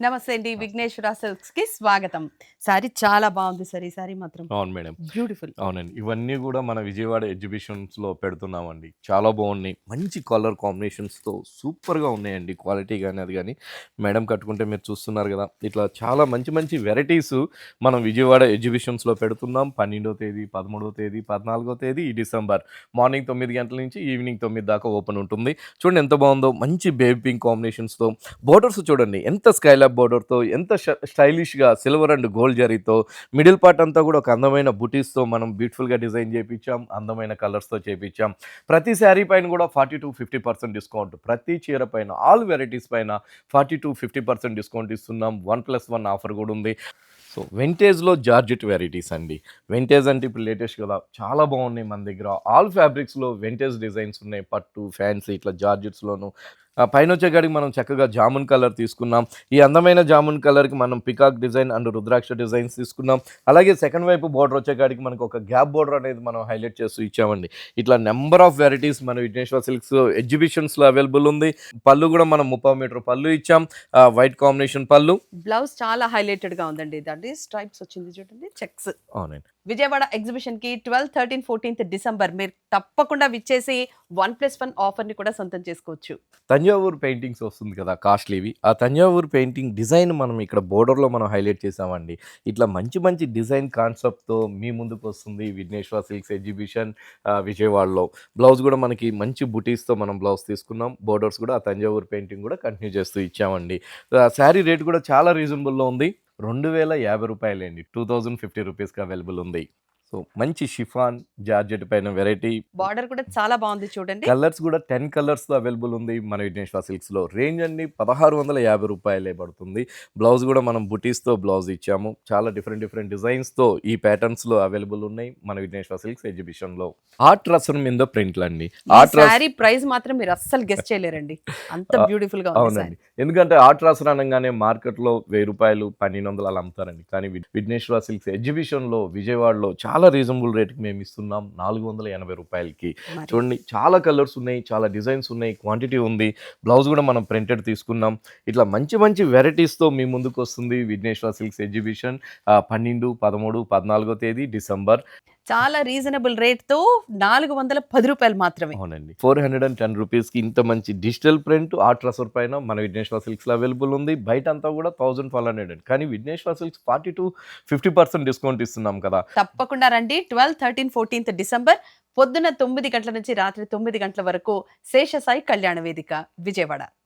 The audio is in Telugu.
నమస్తే అండి. విఘ్నేశ్వర సిల్క్స్‌కి స్వాగతం. సారీ చాలా బాగుంది సార్. ఈ సారీ మాత్రం అవును మేడం. బ్యూటిఫుల్. అవునండి. ఇవన్నీ గూడా మన విజయవాడ ఎగ్జిబిషన్స్‌లో పెడుతున్నామండి. చాలా బాగున్నాయి. మంచి కలర్ కాంబినేషన్స్‌తో సూపర్‌గా ఉన్నాయండి. క్వాలిటీ గాని, అది గాని. మేడం కట్టుకుంటే మీరు చూస్తున్నారు గదా! ఇట్లా చాలా మంచి మంచి వెరైటీసు మనం విజయవాడ ఎగ్జిబిషన్స్‌లో పెడుతున్నాం. 12వ తేదీ, 13వ తేదీ, 14వ తేదీ ఈ డిసెంబర్. మార్నింగ్ 9 గంటల నుంచి ఈవినింగ్ 9 దాకా ఓపెన్ ఉంటుంది. చూడండి ఎంత బాగుందో. మంచి బేబీ పింక్ కాంబినేషన్స్‌తో బోర్డర్స్ చూడండి ఎంత స్కైలాబ్ బోర్డర్‌తో ఎంత స్టైలిష్‌గా సిల్వర్ అండ్ గోల్డ్ జరీతో మిడిల్ పార్ట్ అంతా కూడా ఒక అందమైన బుటీస్‌తో మనం బ్యూటిఫుల్‌గా డిజైన్ చేపిచ్చాం. అందమైన కలర్స్‌తో చేపిచ్చాం. ప్రతి శారీ పైన కూడా 40-50% డిస్కౌంట్. ప్రతి చీర పైన ఆల్ వెరైటీస్ పైన 40-50% డిస్కౌంట్ ఇస్తున్నాం. 1+1 ఆఫర్ కూడా ఉంది. సో వింటేజ్‌లో జార్జెట్ వెరైటీస్ అండి. వింటేజ్ అంటే ఇప్పుడు లేటెస్ట్ కదా! చాలా బాగున్నాయి మన దగ్గర. ఆల్ ఫ్యాబ్రిక్స్‌లో వింటేజ్ డిజైన్స్ ఉన్నాయి. పట్టు, ఫ్యాన్సీ ఇట్లా జార్జెట్స్‌లోను. పైనొచ్చేకాడికి మనం చక్కగా జామున్ కలర్ తీసుకున్నాం. ఈ అందమైన జామున్ కలర్‌కి మనం peacock design and rudraksha designs తీసుకున్నాం. అలాగే సెకండ్ వైపు బోర్డర్ వచ్చేకాడికి మనకు ఒక గ్యాప్ బోర్డర్ అనేది మనం హైలైట్ చేస్తూ ఇచ్చామండి. ఇట్లా నంబర్ ఆఫ్ వెరైటీస్ మన విఘ్నేశ్వర సిల్క్స్ ఎగ్జిబిషన్స్‌లో అవైలబుల్ ఉంది. పళ్ళు కూడా మనం 30 మీటర్ పళ్ళు ఇచ్చాం. వైట్ కాంబినేషన్ పళ్ళు. బ్లౌజ్ చాలా హైలైటెడ్‌గా ఉందండి. దాంట్లో స్ట్రైప్స్ వచ్చింది చూడండి. చెక్స్. అవునండి. విజయవాడ ఎగ్జిబిషన్‌కి 12, 13, 14 డిసెంబర్ మీరు తప్పకుండా విచ్చేసి 1+1 ఆఫర్‌ని కూడా సొంతం చేసుకోవచ్చు. తంజావూరు పెయింటింగ్స్ వస్తుంది కదా! కాస్ట్‌లీవి. ఆ తంజావూరు పెయింటింగ్ డిజైన్ మనం ఇక్కడ బోర్డర్‌లో మనం హైలైట్ చేసామండి. ఇట్లా మంచి మంచి డిజైన్ కాన్సెప్ట్‌తో మీ ముందుకొస్తుంది విఘ్నేశ్వర సిల్క్స్ ఎగ్జిబిషన్ విజయవాడలో. బ్లౌజ్ కూడా మనకి మంచి బుటీస్‌తో మనం బ్లౌజ్ తీసుకున్నాం. బోర్డర్స్ కూడా ఆ తంజావూరు పెయింటింగ్ కూడా కంటిన్యూ చేస్తూ ఇచ్చామండి. శారీ రేట్ కూడా చాలా రీజనబుల్‌లో ఉంది. రూ. 2050 అండి. 2050 రూపీస్‌కి అవైలబుల్ ఉంది. సో మంచి షిఫాన్ జార్జెట్ పైన వెరైటీ. బార్డర్ కూడా చాలా బాగుంది చూడండి. కలర్స్ కూడా 10 కలర్స్‌తో అవైలబుల్ ఉంది మన విఘ్నేశ్వర సిల్క్స్‌లో. రేంజ్ అండి రూ. 1650 పడుతుంది. బ్లౌజ్ కూడా మనం బుటీస్‌తో బ్లౌజ్ ఇచ్చాము. చాలా డిఫరెంట్ డిఫరెంట్ డిజైన్స్‌తో ఈ ప్యాటర్న్స్‌లో అవైలబుల్ ఉన్నాయి మన విఘ్నేశ్వర సిల్క్స్ ఎగ్జిబిషన్‌లో. ఆర్ట్ రసన్ మీద ప్రింట్లండి. ఈ ఆర్ట్ రస్ సారీ ప్రైస్ మాత్రం మీరు అస్సలు గెస్ చేయలేరండి. అంత ఆ! బ్యూటిఫుల్‌గా ఉంది అవునండి. సారీ. ఎందుకంటే ఆర్ట్ రసన్ అనంగానే మార్కెట్‌లో రూ. 1000, 1200 అలా అమ్ముతారండి. కానీ విఘ్నేశ్వర సిల్క్స్ ఎగ్జిబిషన్‌లో విజయవాడలో చాలా రీజనబుల్ రేట్‌కి మేము ఇస్తున్నాం. రూ. 480కి. మరి చూడండి చాలా కలర్స్ ఉన్నాయి, చాలా డిజైన్స్ ఉన్నాయి, క్వాంటిటీ ఉంది. బ్లౌజ్ కూడా మనం ప్రింటెడ్ తీసుకున్నాం. ఇట్లా మంచి మంచి వెరైటీస్‌తో మీ ముందుకొస్తుంది విఘ్నేశ్వర సిల్క్స్ ఎగ్జిబిషన్ 12, 13, 14 తేదీ డిసెంబర్. చాలా రీజనబుల్ రేట్‌తో రూ. 410 మాత్రమే. అవునండి. 410 రూపీస్‌కి ఇంత మంచి డిజిటల్ ప్రింట్ ఆర్ట్ రసర్ పైన మన విఘ్నేశ్వర సిల్క్స్‌లో అవైలబుల్ ఉంది. బయటంతా కూడా 1500 అండి. కానీ విఘ్నేశ్వర సిల్క్స్ 40-50% డిస్కౌంట్ ఇస్తున్నాం కదా! తప్పకుండా రండి. 12, 13, 14 డిసెంబర్ పొద్దున 9 గంటల నుంచి రాత్రి 9 గంటల వరకు శేషసాయి కళ్యాణ వేదిక విజయవాడ.